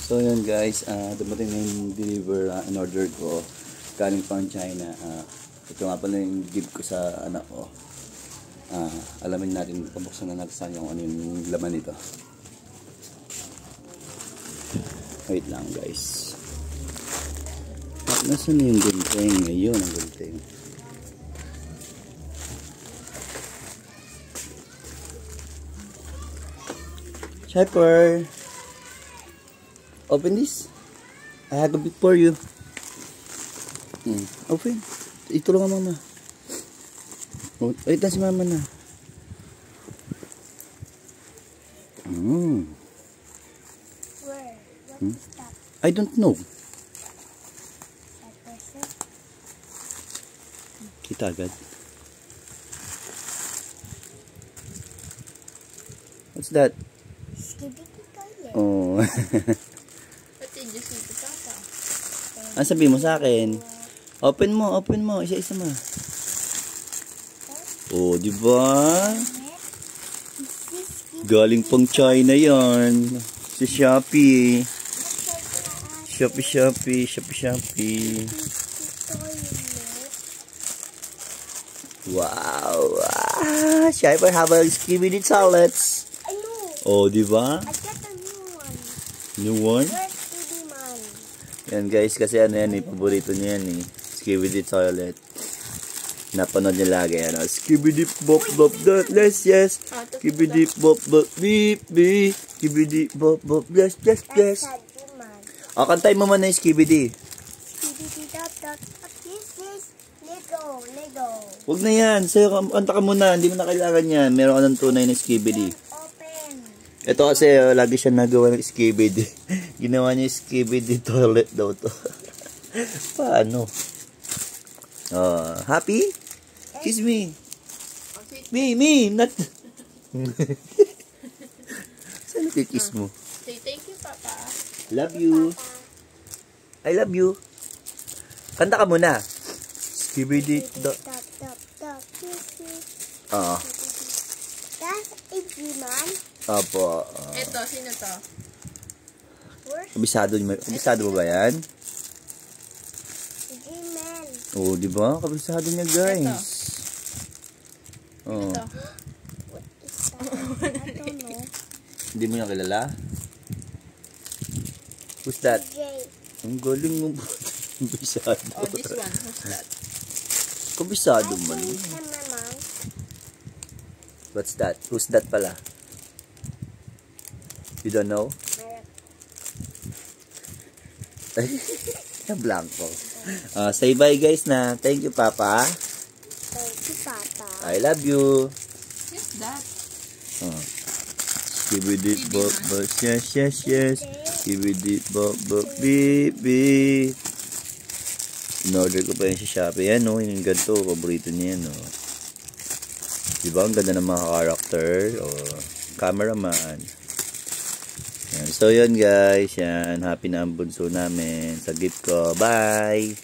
So yun guys, dumating na yung deliver in order ko galing pang China. Ito nga pala yung gift ko sa anak ko. Alamin natin, pabuksan na natin yung ano yung laman nito. Wait lang guys. Nasaan yung gunting? Ayun ang gunting. Shepard, open this. I have a bit for you. Open. Itulungan mama. Wait na si mama na. Where? What is that? I don't know. That person? Kita agad. What's that? Skibidi toilet. Oh. What did you see to Papa? Ano sabihin mo sa akin? Open mo. Isa-isa mo. Oh, di ba? Galing pang China yan. Si Shopee. Shopee. Wow. Shopee have a skibidi toilets. I know. Oh, di ba? I got a new one. New one? Where's Skibidi Man? Yan guys, kasi ano yan eh, paborito niya yan eh. Skibidi toilet. Napanood niya lagi ano. Skibidi bop bop yes. Skibidi bop bop beep beep. Skibidi bop bop yes. That's Skibidi Man. O, kantay mo man na yung Skibidi. Skibidi dot. This is Lego. Huwag na yan. Sa'yo, kanta ka muna. Hindi mo na kailangan yan. Meron ka ng tunay na Skibidi. Open. Ito kasi, lagi siya nagawa ng Skibidi. Ginawa niya yung Skibidi toilet daw to. Paano? Happy? Kiss me. Me, not... Saan nakikiss mo? Say thank you, Papa. Love you. I love you. Kanta ka muna. Skibidi. This is... That's Skibidi Man. Apo. Ito, sino to? Kabisado mo ba yan? Skibidi Man. Oo, di ba? Kabisado niya, guys. Ito. What is that? I don't know. Hindi mo niya kilala? Who's that? Jay. Ang galing mo. Kabisado. Oh, this one. Who's that? Kabisado man. My mom. What's that? Who's that pala? You don't know? Blanco. Say bye guys na. Thank you, Papa. Thank you, Papa. I love you. Who's that? Skibidi bop bop yes. Skibidi bop bop beep beep. In-order ko pa yan sa Shopee. Yan o, yung ganito. Paborito niya yan o. Diba? Ang ganda ng mga character. O, cameraman. Yan. So, yun guys. Yan. Happy na ang bunso namin sa gift ko. Bye!